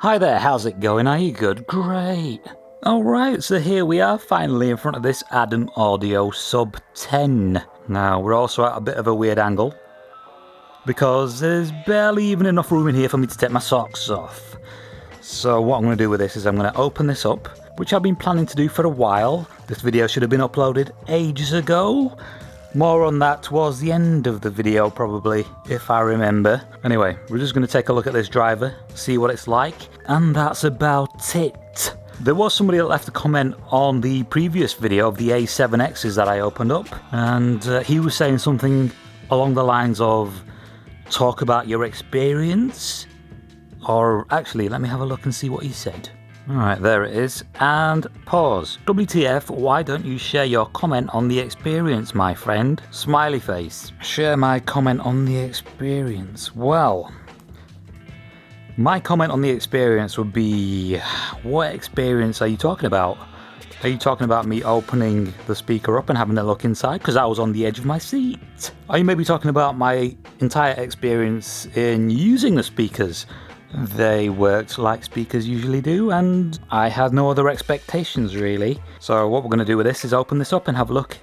Hi there, how's it going? Are you good? Great. Alright, so here we are finally in front of this adamaudio Sub10. Now, we're also at a bit of a weird angle because there's barely even enough room in here for me to take my socks off. So what I'm going to do with this is I'm going to open this up, which I've been planning to do for a while. This video should have been uploaded ages ago. More on that towards the end of the video probably, if I remember. Anyway, we're just going to take a look at this driver, see what it's like, and that's about it. There was somebody that left a comment on the previous video of the A7Xs that I opened up, and he was saying something along the lines of, talk about your experience? Or actually, let me have a look and see what he said. Alright, there it is, and pause. WTF, why don't you share your comment on the experience, my friend? Smiley face. Share my comment on the experience. Well, my comment on the experience would be, what experience are you talking about? Are you talking about me opening the speaker up and having a look inside? Because I was on the edge of my seat. Are you maybe talking about my entire experience in using the speakers? They worked like speakers usually do, and I had no other expectations really. So what we're going to do with this is open this up and have a look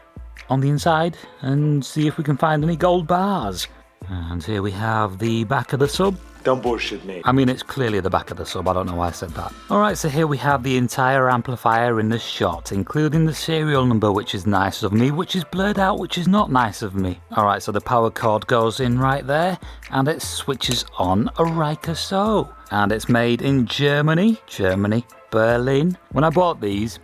on the inside and see if we can find any gold bars. And here we have the back of the sub. Don't bullshit me. I mean, it's clearly the back of the sub, I don't know why I said that. Alright, so here we have the entire amplifier in the shot, including the serial number, which is nice of me, which is blurred out, which is not nice of me. Alright, so the power cord goes in right there, and it switches on like so. And it's made in Germany, Berlin. When I bought these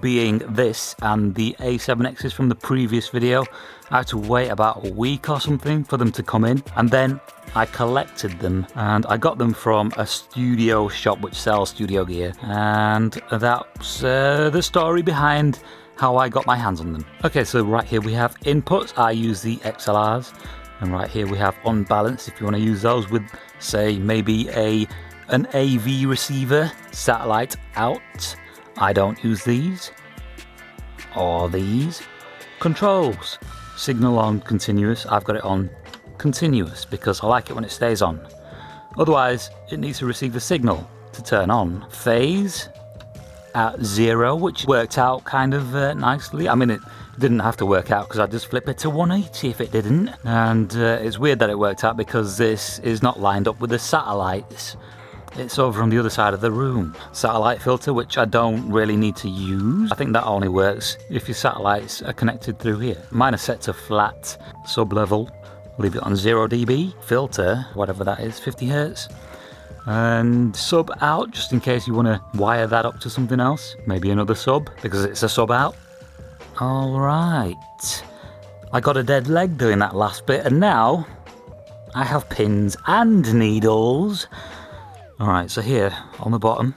being this and the A7Xs from the previous video, I had to wait about a week or something for them to come in, and then I collected them, and I got them from a studio shop which sells studio gear, and that's the story behind how I got my hands on them. Okay, so right here we have inputs. I use the XLRs, and right here we have unbalanced if you want to use those with, say, maybe an AV receiver, satellite out. I don't use these, or these. Controls, signal on continuous, I've got it on continuous because I like it when it stays on. Otherwise, it needs to receive the signal to turn on. Phase at 0, which worked out kind of nicely. I mean, it didn't have to work out because I'd just flip it to 180 if it didn't. And it's weird that it worked out because this is not lined up with the satellites. It's over on the other side of the room. Satellite filter, which I don't really need to use. I think that only works if your satellites are connected through here. Mine are set to flat, sub-level. Leave it on 0 dB. Filter, whatever that is, 50 Hertz. And sub out, just in case you want to wire that up to something else. Maybe another sub, because it's a sub out. Alright. I got a dead leg doing that last bit, and now I have pins and needles. Alright, so here on the bottom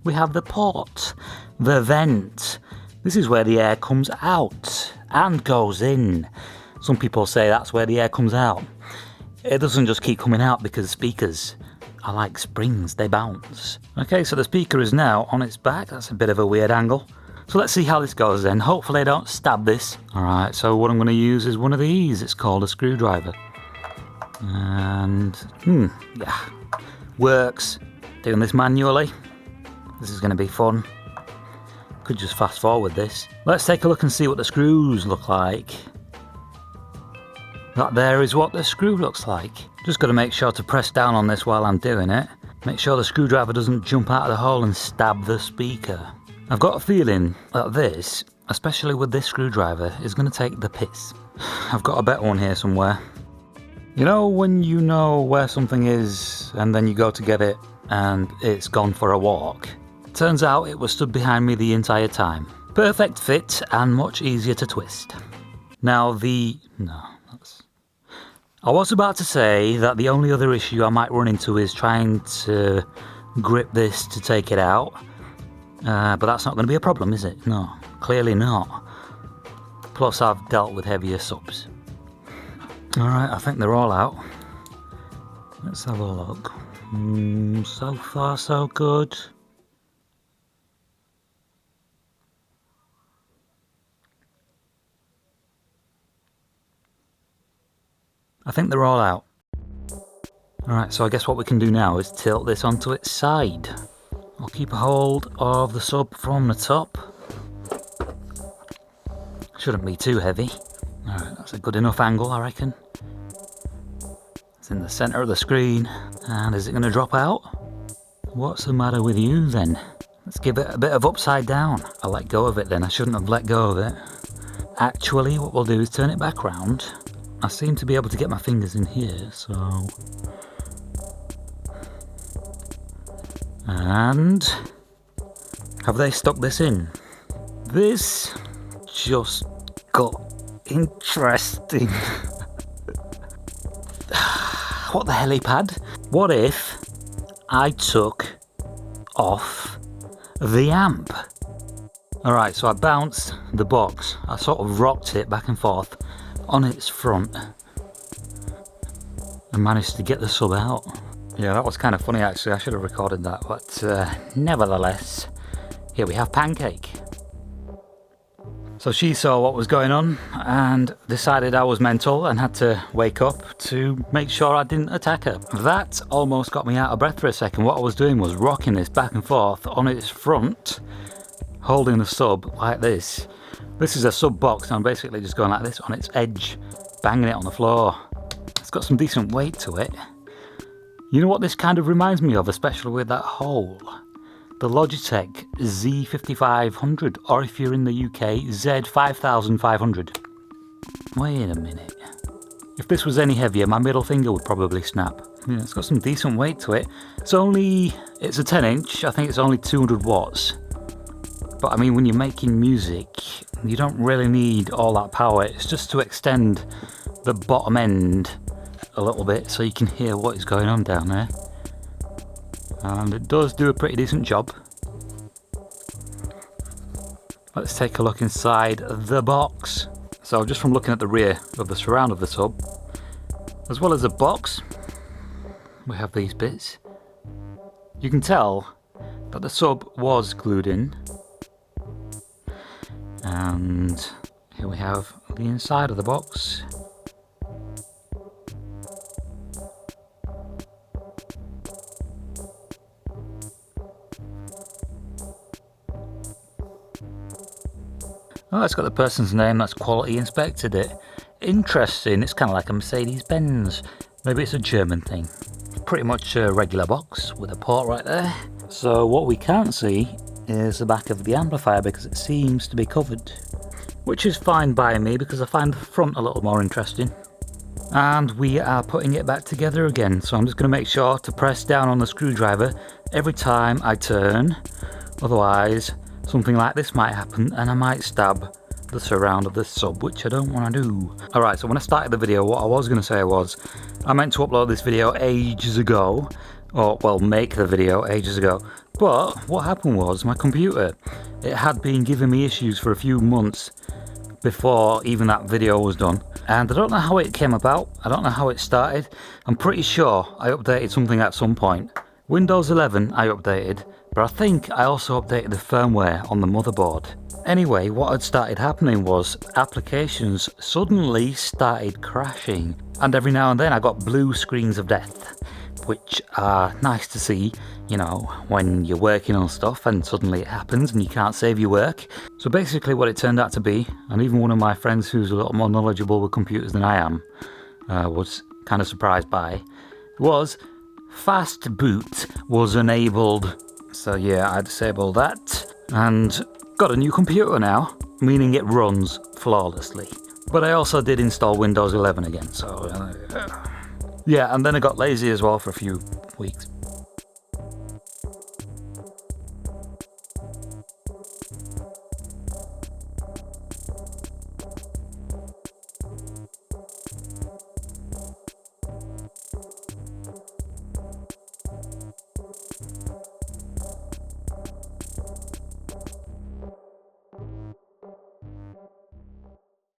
we have the port, the vent. This is where the air comes out and goes in. Some people say that's where the air comes out. It doesn't just keep coming out because speakers are like springs, they bounce. Okay, so the speaker is now on its back. That's a bit of a weird angle. So let's see how this goes then. Hopefully I don't stab this. Alright, so what I'm going to use is one of these. It's called a screwdriver. And, yeah. Works. Doing this manually. This is going to be fun. Could just fast forward this. Let's take a look and see what the screws look like. That there is what the screw looks like. Just got to make sure to press down on this while I'm doing it. Make sure the screwdriver doesn't jump out of the hole and stab the speaker. I've got a feeling that this, especially with this screwdriver, is going to take the piss. I've got a better one here somewhere. You know when you know where something is and then you go to get it and it's gone for a walk? Turns out it was stood behind me the entire time. Perfect fit and much easier to twist. Now I was about to say that the only other issue I might run into is trying to grip this to take it out. But that's not going to be a problem, is it? No, clearly not. Plus I've dealt with heavier subs. Alright, I think they're all out. Let's have a look. So far so good. I think they're all out. Alright, so I guess what we can do now is tilt this onto its side. I'll keep a hold of the sub from the top. Shouldn't be too heavy. Alright, that's a good enough angle, I reckon. It's in the centre of the screen. And is it going to drop out? What's the matter with you then? Let's give it a bit of upside down. I let go of it then, I shouldn't have let go of it. Actually, what we'll do is turn it back round. I seem to be able to get my fingers in here, so... And... have they stuck this in? This just got interesting. What the helipad? What if I took off the amp? Alright, so I bounced the box. I sort of rocked it back and forth on its front and managed to get the sub out. Yeah, that was kind of funny actually. I should have recorded that, but nevertheless, here we have Pancake. So she saw what was going on and decided I was mental and had to wake up to make sure I didn't attack her. That almost got me out of breath for a second. What I was doing was rocking this back and forth on its front, holding the sub like this. This is a sub box and I'm basically just going like this on its edge, banging it on the floor. It's got some decent weight to it. You know what this kind of reminds me of, especially with that hole? The Logitech Z5500, or if you're in the UK, Z5500. Wait a minute. If this was any heavier, my middle finger would probably snap. Yeah, it's got some decent weight to it. It's a 10-inch, I think it's only 200 watts. But I mean, when you're making music, you don't really need all that power. It's just to extend the bottom end a little bit so you can hear what is going on down there. And it does do a pretty decent job. Let's take a look inside the box. So just from looking at the rear of the surround of the sub, as well as the box, we have these bits. You can tell that the sub was glued in. And here we have the inside of the box. Oh, it's got the person's name that's quality inspected it. Interesting, it's kind of like a Mercedes-Benz. Maybe it's a German thing. Pretty much a regular box with a port right there. So what we can't see is the back of the amplifier because it seems to be covered. Which is fine by me because I find the front a little more interesting. And we are putting it back together again. So I'm just going to make sure to press down on the screwdriver every time I turn. Otherwise, something like this might happen and I might stab the surround of the sub, which I don't want to do. Alright, so when I started the video, what I was going to say was, I meant to upload this video ages ago, or well, make the video ages ago, but what happened was my computer, it had been giving me issues for a few months before even that video was done, and I don't know how it came about, I don't know how it started. I'm pretty sure I updated something at some point. Windows 11 I updated, but I think I also updated the firmware on the motherboard. Anyway, what had started happening was applications suddenly started crashing, and every now and then I got blue screens of death, which are nice to see, you know, when you're working on stuff and suddenly it happens and you can't save your work. So basically what it turned out to be, and even one of my friends who's a lot more knowledgeable with computers than I am, was kind of surprised by, was fast boot was enabled. So yeah, I disabled that and got a new computer now, meaning it runs flawlessly. But I also did install Windows 11 again, so yeah, and then I got lazy as well for a few weeks.